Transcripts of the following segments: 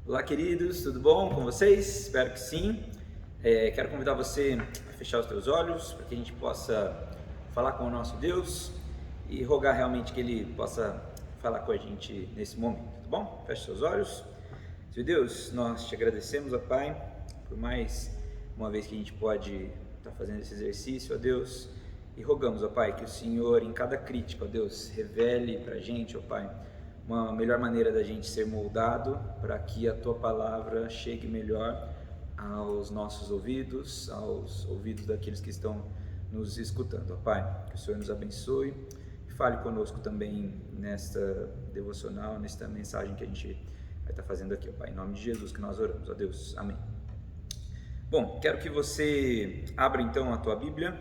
Olá, queridos, tudo bom com vocês? Espero que sim. Quero convidar você a fechar os teus olhos para que a gente possa falar com o nosso Deus e rogar realmente que Ele possa falar com a gente nesse momento, tá bom? Feche seus olhos. Senhor Deus, nós te agradecemos, ó Pai, por mais uma vez que a gente pode estar fazendo esse exercício, ó Deus, e rogamos, ó Pai, que o Senhor, em cada crítica, ó Deus, revele para a gente, ó Pai, uma melhor maneira da gente ser moldado para que a Tua Palavra chegue melhor aos nossos ouvidos, aos ouvidos daqueles que estão nos escutando, ó Pai. Que o Senhor nos abençoe e fale conosco também nesta devocional, nesta mensagem que a gente vai estar fazendo aqui, ó Pai. Em nome de Jesus que nós oramos, ó Deus. Amém. Bom, quero que você abra então a tua Bíblia,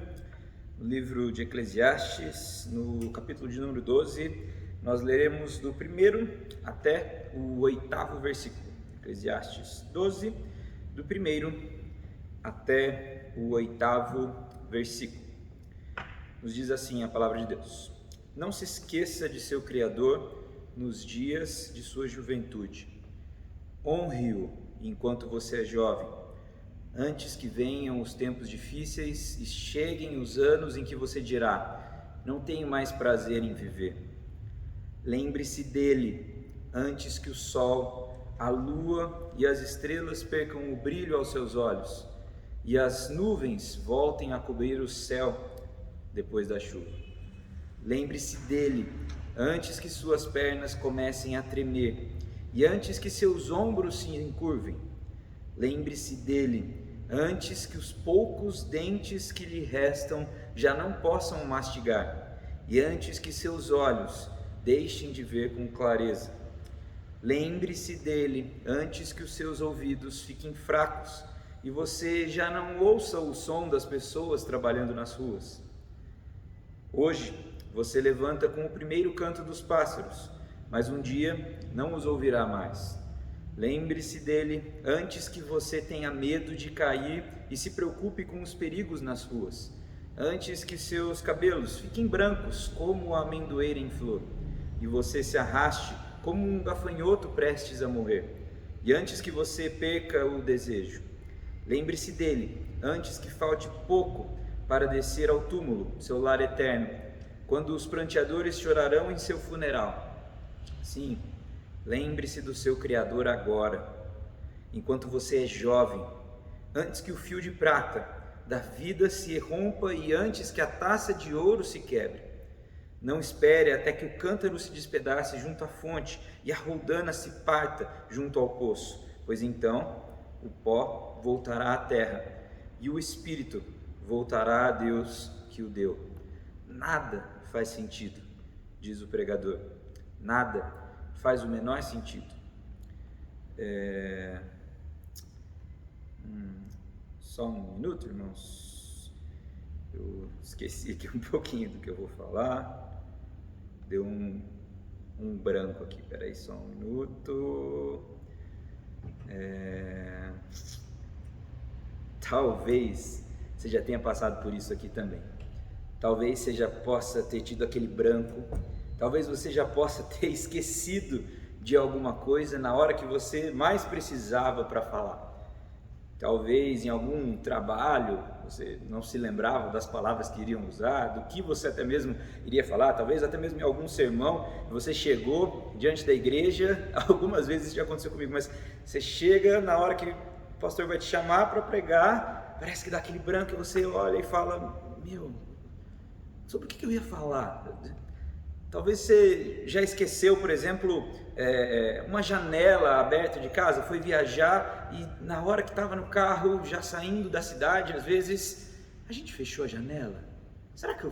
no livro de Eclesiastes, no capítulo de número 12, nós leremos do 1º até o 8º versículo. Eclesiastes 12, do 1º até o 8º versículo. Nos diz assim a palavra de Deus: Não se esqueça de seu Criador nos dias de sua juventude. Honre-o enquanto você é jovem, antes que venham os tempos difíceis e cheguem os anos em que você dirá: não tenho mais prazer em viver. Lembre-se dele antes que o sol, a lua e as estrelas percam o brilho aos seus olhos e as nuvens voltem a cobrir o céu depois da chuva. Lembre-se dele antes que suas pernas comecem a tremer e antes que seus ombros se encurvem. Lembre-se dele antes que os poucos dentes que lhe restam já não possam mastigar e antes que seus olhos deixem de ver com clareza. Lembre-se dele antes que os seus ouvidos fiquem fracos e você já não ouça o som das pessoas trabalhando nas ruas. Hoje você levanta com o primeiro canto dos pássaros, mas um dia não os ouvirá mais. Lembre-se dele antes que você tenha medo de cair e se preocupe com os perigos nas ruas, antes que seus cabelos fiquem brancos como a amendoeira em flor e você se arraste como um gafanhoto prestes a morrer, e antes que você perca o desejo. Lembre-se dele antes que falte pouco para descer ao túmulo, seu lar eterno, quando os pranteadores chorarão em seu funeral. Sim, lembre-se do seu Criador agora, enquanto você é jovem, antes que o fio de prata da vida se rompa e antes que a taça de ouro se quebre. Não espere até que o cântaro se despedace junto à fonte e a roldana se parta junto ao poço, pois então o pó voltará à terra e o espírito voltará a Deus que o deu. Nada faz sentido, diz o pregador, nada faz o menor sentido. Só um minuto, irmãos, eu esqueci aqui um pouquinho do que eu vou falar. Deu um branco aqui, peraí, só um minuto. Talvez você já tenha passado por isso aqui também. Talvez você já possa ter tido aquele branco. Talvez você já possa ter esquecido de alguma coisa na hora que você mais precisava para falar. Talvez em algum trabalho você não se lembrava das palavras que iriam usar, do que você até mesmo iria falar, talvez até mesmo em algum sermão, você chegou diante da igreja, algumas vezes isso já aconteceu comigo, mas você chega na hora que o pastor vai te chamar para pregar, parece que dá aquele branco e você olha e fala: sobre o que eu ia falar? Talvez você já esqueceu, por exemplo, uma janela aberta de casa, foi viajar e na hora que estava no carro, já saindo da cidade, às vezes a gente fechou a janela. Será que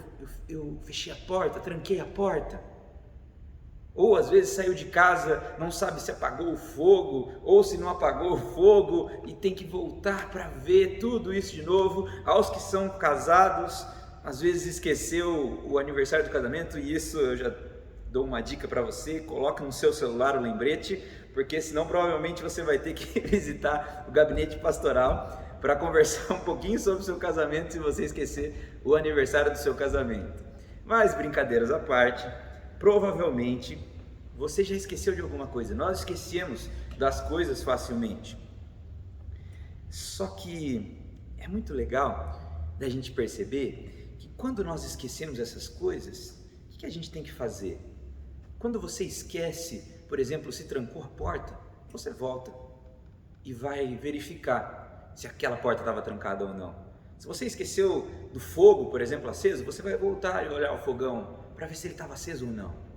eu fechei a porta, tranquei a porta? Ou às vezes saiu de casa, não sabe se apagou o fogo ou se não apagou o fogo e tem que voltar para ver tudo isso de novo. Aos que são casados, às vezes esqueceu o aniversário do casamento, e isso eu já dou uma dica para você: coloca no seu celular o lembrete, porque senão provavelmente você vai ter que visitar o gabinete pastoral para conversar um pouquinho sobre o seu casamento se você esquecer o aniversário do seu casamento. Mas brincadeiras à parte, provavelmente você já esqueceu de alguma coisa. Nós esquecemos das coisas facilmente. Só que é muito legal da gente perceber que quando nós esquecemos essas coisas, o que a gente tem que fazer? Quando você esquece, por exemplo, se trancou a porta, você volta e vai verificar se aquela porta estava trancada ou não. Se você esqueceu do fogo, por exemplo, aceso, você vai voltar e olhar o fogão para ver se ele estava aceso ou não.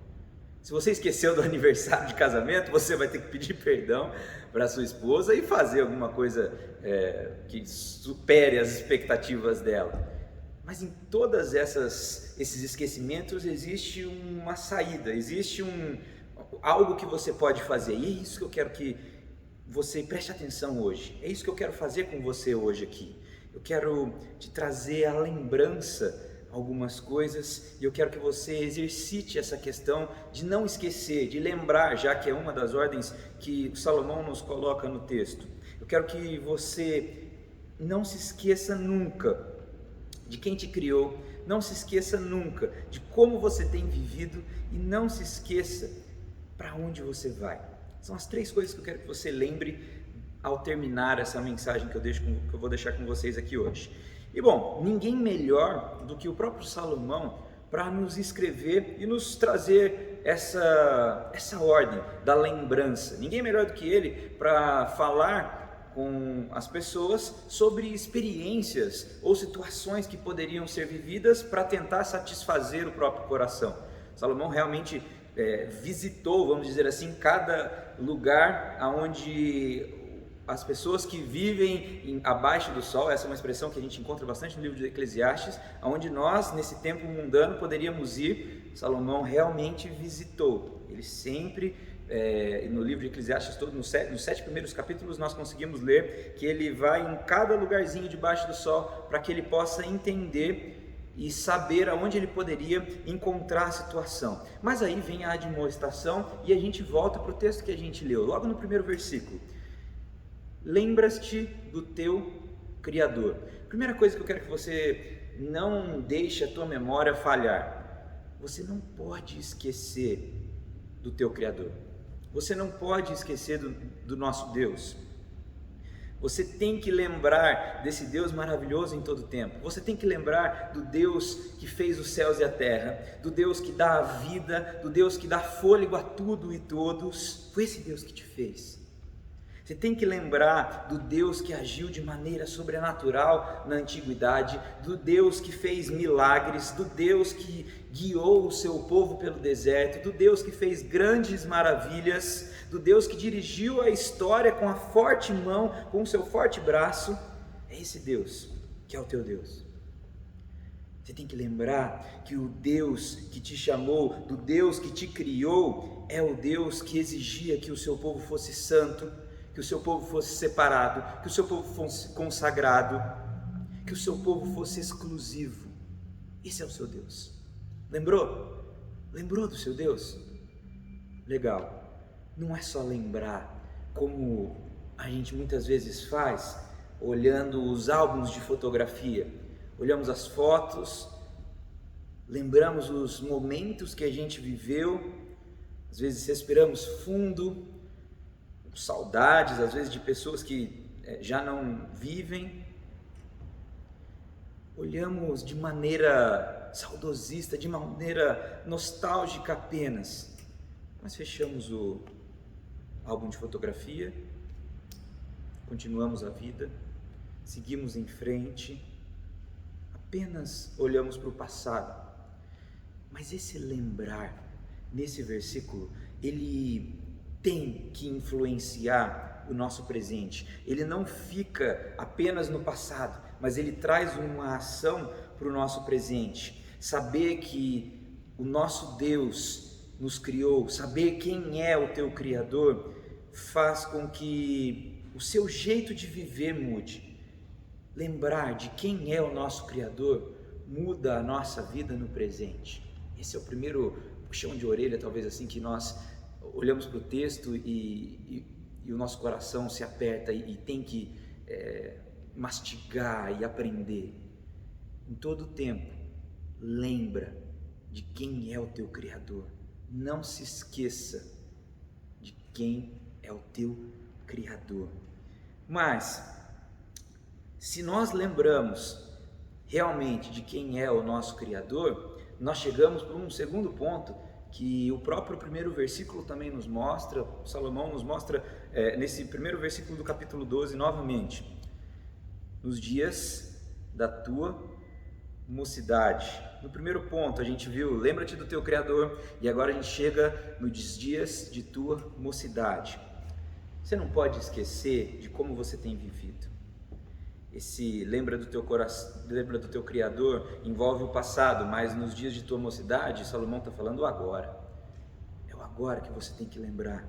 Se você esqueceu do aniversário de casamento, você vai ter que pedir perdão para sua esposa e fazer alguma coisa que supere as expectativas dela. Mas em todas esses esquecimentos existe uma saída, existe algo que você pode fazer. E é isso que eu quero que você preste atenção hoje. É isso que eu quero fazer com você hoje aqui. Eu quero te trazer a lembrança algumas coisas, e eu quero que você exercite essa questão de não esquecer, de lembrar, já que é uma das ordens que Salomão nos coloca no texto. Eu quero que você não se esqueça nunca de quem te criou, não se esqueça nunca de como você tem vivido e não se esqueça para onde você vai. São as 3 coisas que eu quero que você lembre ao terminar essa mensagem que eu vou deixar com vocês aqui hoje. E bom, ninguém melhor do que o próprio Salomão para nos escrever e nos trazer essa ordem da lembrança. Ninguém melhor do que ele para falar com as pessoas sobre experiências ou situações que poderiam ser vividas para tentar satisfazer o próprio coração. Salomão realmente visitou, vamos dizer assim, cada lugar onde as pessoas que vivem abaixo do sol, essa é uma expressão que a gente encontra bastante no livro de Eclesiastes, onde nós, nesse tempo mundano, poderíamos ir. Salomão realmente visitou. Ele sempre, no livro de Eclesiastes, nos 7 primeiros capítulos, nós conseguimos ler que ele vai em cada lugarzinho debaixo do sol, para que ele possa entender e saber aonde ele poderia encontrar a situação. Mas aí vem a admoestação e a gente volta para o texto que a gente leu, logo no primeiro versículo. Lembras-te do teu Criador. Primeira coisa que eu quero que você não deixe a tua memória falhar. Você não pode esquecer do teu Criador. Você não pode esquecer do nosso Deus. Você tem que lembrar desse Deus maravilhoso em todo o tempo. Você tem que lembrar do Deus que fez os céus e a terra, do Deus que dá a vida, do Deus que dá fôlego a tudo e todos. Foi esse Deus que te fez. Você tem que lembrar do Deus que agiu de maneira sobrenatural na antiguidade, do Deus que fez milagres, do Deus que guiou o seu povo pelo deserto, do Deus que fez grandes maravilhas, do Deus que dirigiu a história com a forte mão, com o seu forte braço. É esse Deus que é o teu Deus. Você tem que lembrar que o Deus que te chamou, do Deus que te criou, é o Deus que exigia que o seu povo fosse santo, que o seu povo fosse separado, que o seu povo fosse consagrado, que o seu povo fosse exclusivo. Esse é o seu Deus. Lembrou? Lembrou do seu Deus? Legal. Não é só lembrar, como a gente muitas vezes faz, olhando os álbuns de fotografia. Olhamos as fotos, lembramos os momentos que a gente viveu, às vezes respiramos fundo, saudades, às vezes de pessoas que já não vivem. Olhamos de maneira saudosista, de maneira nostálgica apenas. Mas fechamos o álbum de fotografia, continuamos a vida, seguimos em frente, apenas olhamos para o passado. Mas esse lembrar, nesse versículo, ele tem que influenciar o nosso presente. Ele não fica apenas no passado, mas ele traz uma ação para o nosso presente. Saber que o nosso Deus nos criou, saber quem é o teu Criador, faz com que o seu jeito de viver mude. Lembrar de quem é o nosso Criador muda a nossa vida no presente. Esse é o primeiro puxão de orelha, talvez assim, que nós olhamos para o texto e o nosso coração se aperta e tem que mastigar e aprender. Em todo tempo, lembra de quem é o teu Criador. Não se esqueça de quem é o teu Criador. Mas, se nós lembramos realmente de quem é o nosso Criador, nós chegamos para um segundo ponto que o próprio primeiro versículo também nos mostra. Salomão nos mostra nesse primeiro versículo do capítulo 12 novamente: nos dias da tua mocidade. No primeiro ponto a gente viu, lembra-te do teu Criador, e agora a gente chega nos dias de tua mocidade. Você não pode esquecer de como você tem vivido. Esse lembra do teu coração, lembra do teu Criador, envolve o passado, mas nos dias de tua mocidade, Salomão está falando o agora. É o agora que você tem que lembrar.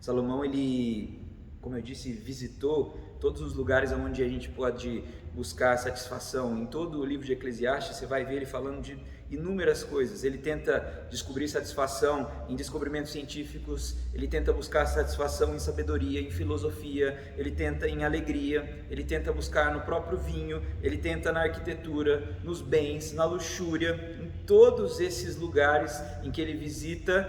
Salomão, ele, como eu disse, visitou todos os lugares onde a gente pode buscar satisfação. Em todo o livro de Eclesiastes você vai ver ele falando de inúmeras coisas. Ele tenta descobrir satisfação em descobrimentos científicos, ele tenta buscar satisfação em sabedoria, em filosofia, ele tenta em alegria, ele tenta buscar no próprio vinho, ele tenta na arquitetura, nos bens, na luxúria. Em todos esses lugares em que ele visita,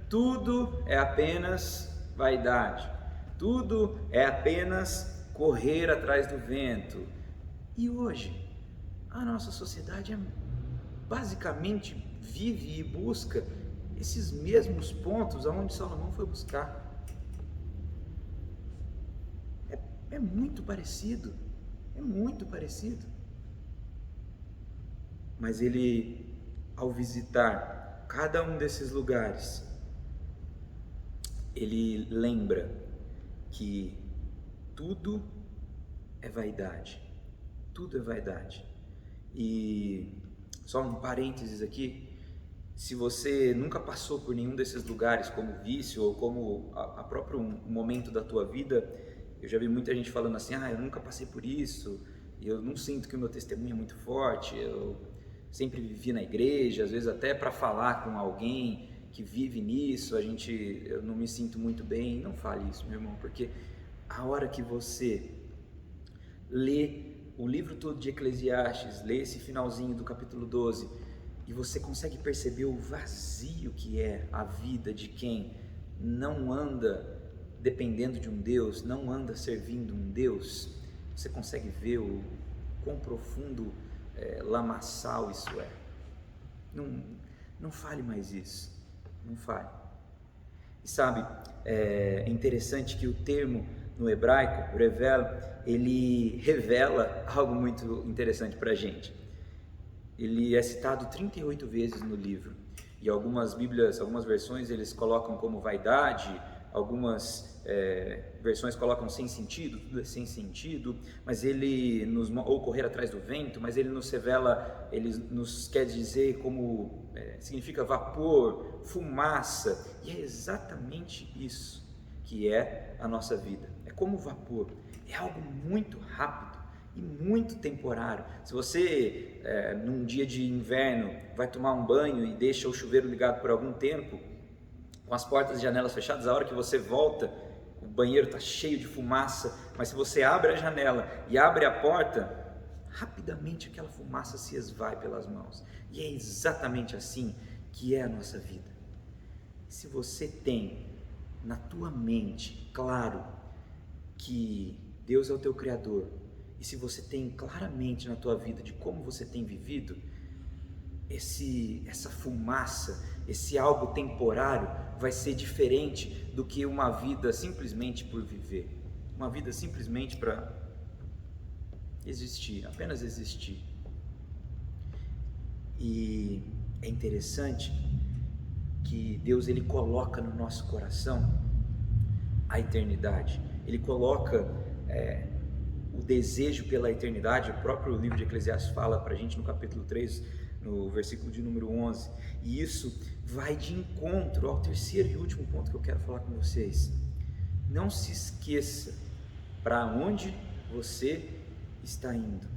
tudo é apenas vaidade, tudo é apenas correr atrás do vento. E hoje, a nossa sociedade basicamente vive e busca esses mesmos pontos aonde Salomão foi buscar. É muito parecido, mas ele, ao visitar cada um desses lugares, ele lembra que tudo é vaidade, tudo é vaidade. E só um parênteses aqui: se você nunca passou por nenhum desses lugares como vício ou como a próprio momento da tua vida, eu já vi muita gente falando assim: eu nunca passei por isso, eu não sinto que o meu testemunho é muito forte, eu sempre vivi na igreja, às vezes até para falar com alguém que vive nisso, eu não me sinto muito bem. Não fale isso, meu irmão, porque a hora que você lê o livro todo de Eclesiastes, lê esse finalzinho do capítulo 12, e você consegue perceber o vazio que é a vida de quem não anda dependendo de um Deus, não anda servindo um Deus, você consegue ver o quão profundo, lamaçal isso é. Não fale mais isso, não fale. E sabe, é interessante que o termo no hebraico, revel, ele revela algo muito interessante para a gente. Ele é citado 38 vezes no livro, e algumas Bíblias, algumas versões eles colocam como vaidade, algumas versões colocam sem sentido, tudo é sem sentido, mas ou correr atrás do vento, mas ele nos revela, ele nos quer dizer como, significa vapor, fumaça, e é exatamente isso que é a nossa vida. É como vapor, é algo muito rápido e muito temporário. Se você, num dia de inverno, vai tomar um banho e deixa o chuveiro ligado por algum tempo, com as portas e janelas fechadas, a hora que você volta, o banheiro está cheio de fumaça, mas se você abre a janela e abre a porta, rapidamente aquela fumaça se esvai pelas mãos. E é exatamente assim que é a nossa vida. Se você tem na tua mente claro que Deus é o teu Criador, e se você tem claramente na tua vida de como você tem vivido, essa fumaça, esse algo temporário vai ser diferente do que uma vida simplesmente por viver, uma vida simplesmente para existir, apenas existir. E é interessante que Deus, ele coloca no nosso coração a eternidade, ele coloca o desejo pela eternidade. O próprio livro de Eclesiastes fala para a gente no capítulo 3, no versículo de número 11, e isso vai de encontro ao terceiro e último ponto que eu quero falar com vocês. Não se esqueça para onde você está indo.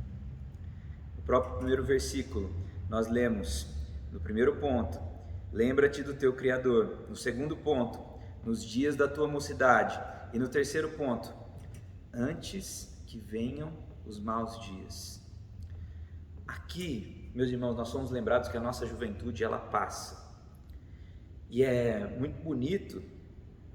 No próprio primeiro versículo nós lemos, no primeiro ponto, lembra-te do teu Criador. No segundo ponto, nos dias da tua mocidade. E no terceiro ponto, antes que venham os maus dias. Aqui, meus irmãos, nós somos lembrados que a nossa juventude, ela passa. E é muito bonito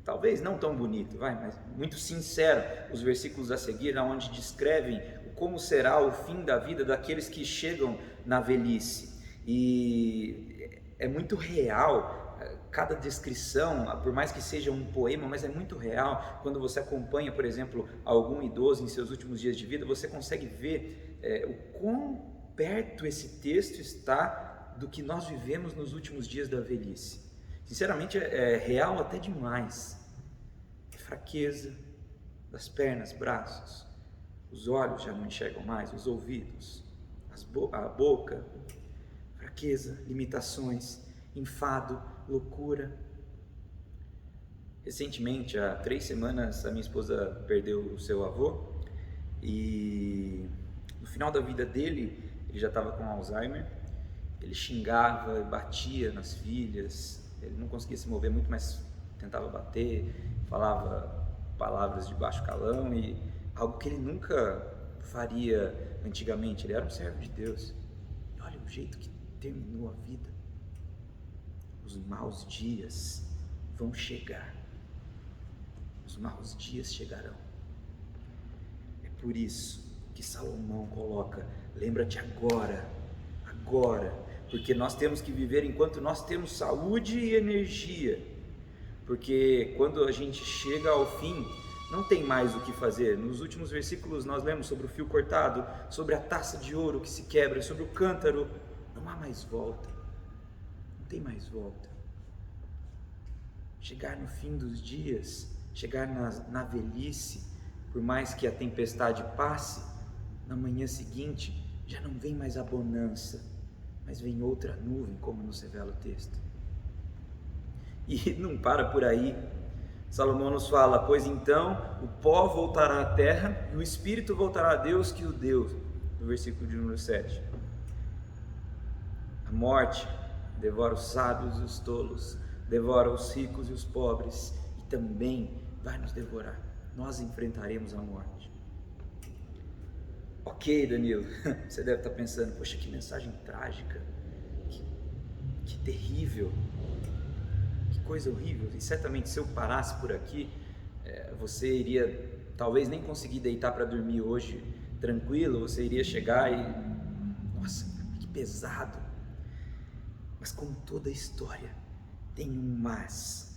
talvez não tão bonito, mas muito sincero, os versículos a seguir, onde descrevem como será o fim da vida daqueles que chegam na velhice. E é muito real cada descrição, por mais que seja um poema, mas é muito real. Quando você acompanha, por exemplo, algum idoso em seus últimos dias de vida, você consegue ver o quão perto esse texto está do que nós vivemos nos últimos dias da velhice. Sinceramente, é real até demais. É fraqueza das pernas, braços, os olhos já não enxergam mais, os ouvidos, a boca, fraqueza, limitações, enfado, loucura. Recentemente, há 3 semanas, a minha esposa perdeu o seu avô e no final da vida dele, ele já estava com Alzheimer. Ele xingava, batia nas filhas, ele não conseguia se mover muito, mas tentava bater, falava palavras de baixo calão, e algo que ele nunca faria antigamente. Ele era um servo de Deus. E olha o jeito que terminou a vida. Os maus dias vão chegar. Os maus dias chegarão. É por isso que Salomão coloca: lembra-te agora, porque nós temos que viver enquanto nós temos saúde e energia, porque quando a gente chega ao fim, não tem mais o que fazer. Nos últimos versículos nós lemos sobre o fio cortado, sobre a taça de ouro que se quebra, sobre o cântaro. Não há mais volta, não tem mais volta. Chegar no fim dos dias, chegar na velhice, por mais que a tempestade passe, na manhã seguinte já não vem mais a bonança, mas vem outra nuvem, como nos revela o texto. E não para por aí. Salomão nos fala: pois então o pó voltará à terra e o espírito voltará a Deus que o deu, no versículo de número 7. A morte devora os sábios e os tolos, devora os ricos e os pobres, e também vai nos devorar. Nós enfrentaremos a morte. Ok, Danilo, você deve estar pensando: poxa, que mensagem trágica, que terrível, que coisa horrível. E certamente, se eu parasse por aqui, você iria talvez nem conseguir deitar para dormir hoje tranquilo. Você iria chegar e, nossa, que pesado. Mas como toda história tem um mas.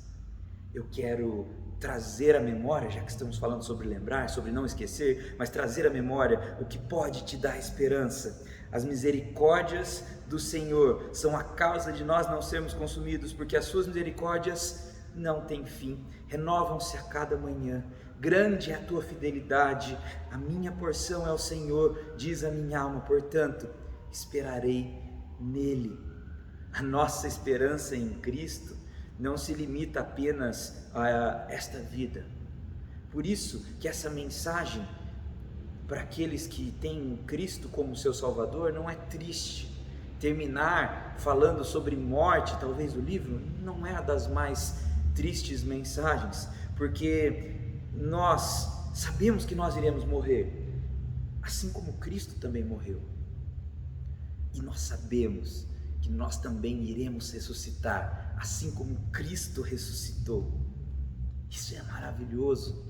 Eu quero trazer à memória, já que estamos falando sobre lembrar, sobre não esquecer, mas trazer à memória o que pode te dar esperança. As misericórdias do Senhor são a causa de nós não sermos consumidos, porque as suas misericórdias não têm fim, renovam-se a cada manhã. Grande é a tua fidelidade, a minha porção é o Senhor, diz a minha alma, portanto, esperarei nele. A nossa esperança em Cristo não se limita apenas a esta vida. Por isso que essa mensagem para aqueles que têm Cristo como seu Salvador não é triste. Terminar falando sobre morte, talvez o livro, não é a das mais tristes mensagens, porque nós sabemos que nós iremos morrer, assim como Cristo também morreu. E nós sabemos que nós também iremos ressuscitar, assim como Cristo ressuscitou. Isso é maravilhoso.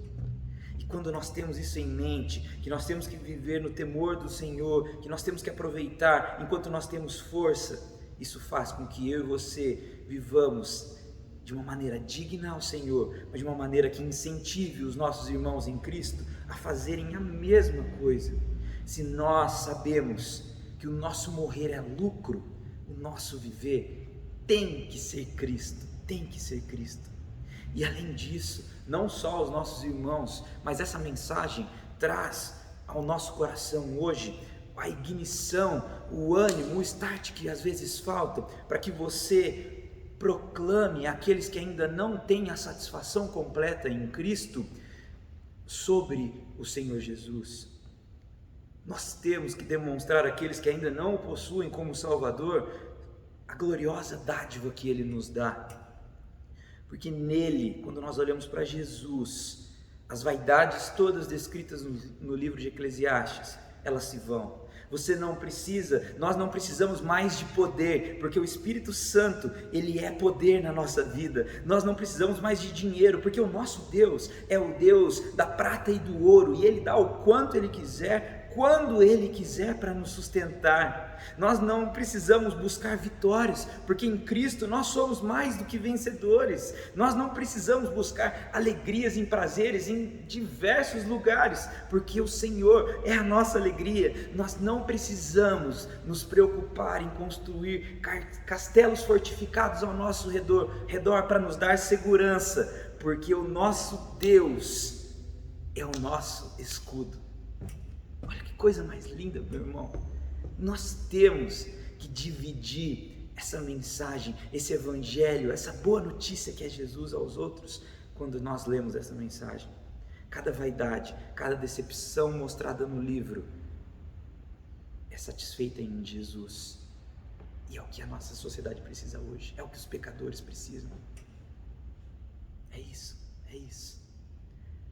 E quando nós temos isso em mente, que nós temos que viver no temor do Senhor, que nós temos que aproveitar enquanto nós temos força, isso faz com que eu e você vivamos de uma maneira digna ao Senhor, mas de uma maneira que incentive os nossos irmãos em Cristo a fazerem a mesma coisa. Se nós sabemos que o nosso morrer é lucro, o nosso viver tem que ser Cristo, tem que ser Cristo. E além disso, não só aos nossos irmãos, mas essa mensagem traz ao nosso coração hoje a ignição, o ânimo, o start que às vezes falta, para que você proclame àqueles que ainda não têm a satisfação completa em Cristo sobre o Senhor Jesus. Nós temos que demonstrar àqueles que ainda não o possuem como Salvador a gloriosa dádiva que Ele nos dá, porque nele, quando nós olhamos para Jesus, as vaidades todas descritas no livro de Eclesiastes, elas se vão. você não precisa, nós não precisamos mais de poder, porque o Espírito Santo, ele é poder na nossa vida. Nós não precisamos mais de dinheiro, porque o nosso Deus é o Deus da prata e do ouro, e Ele dá o quanto Ele quiser, quando Ele quiser, para nos sustentar. Nós não precisamos buscar vitórias, porque em Cristo nós somos mais do que vencedores. Nós não precisamos buscar alegrias em prazeres em diversos lugares, porque o Senhor é a nossa alegria. Nós não precisamos nos preocupar em construir castelos fortificados ao nosso redor para nos dar segurança, porque o nosso Deus é o nosso escudo. Olha que coisa mais linda, meu irmão. Nós temos que dividir essa mensagem, esse evangelho, essa boa notícia que é Jesus aos outros, quando nós lemos essa mensagem. Cada vaidade, cada decepção mostrada no livro é satisfeita em Jesus, e é o que a nossa sociedade precisa hoje, é o que os pecadores precisam. É isso.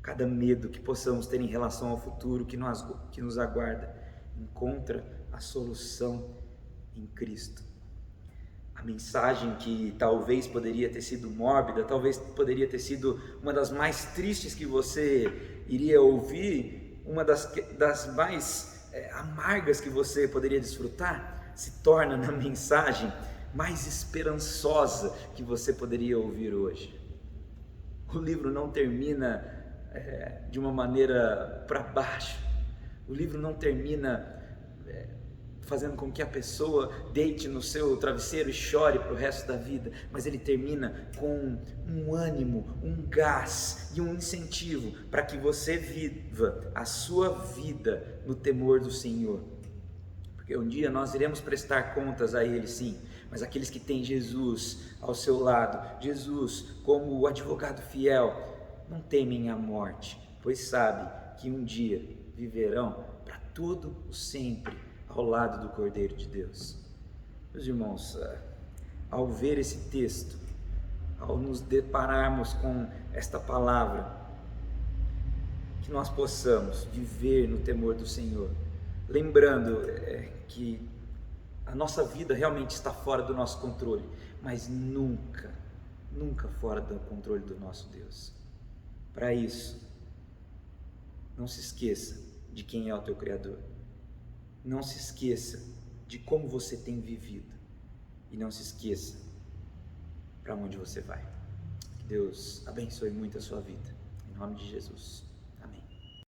Cada medo que possamos ter em relação ao futuro que nos aguarda, encontra a solução em Cristo. A mensagem que talvez poderia ter sido mórbida, talvez poderia ter sido uma das mais tristes que você iria ouvir, uma das mais amargas que você poderia desfrutar, se torna na mensagem mais esperançosa que você poderia ouvir hoje. O livro não termina de uma maneira para baixo. O livro não termina fazendo com que a pessoa deite no seu travesseiro e chore para o resto da vida, mas ele termina com um ânimo, um gás e um incentivo para que você viva a sua vida no temor do Senhor, porque um dia nós iremos prestar contas a Ele, sim, mas aqueles que têm Jesus ao seu lado, Jesus como o advogado fiel, não temem a morte, pois sabem que um dia viverão para todo o sempre ao lado do Cordeiro de Deus. Meus irmãos, ao ver esse texto, ao nos depararmos com esta palavra, que nós possamos viver no temor do Senhor, lembrando que a nossa vida realmente está fora do nosso controle, mas nunca fora do controle do nosso Deus. Para isso, não se esqueça de quem é o teu Criador. Não se esqueça de como você tem vivido. E não se esqueça para onde você vai. Que Deus abençoe muito a sua vida. Em nome de Jesus.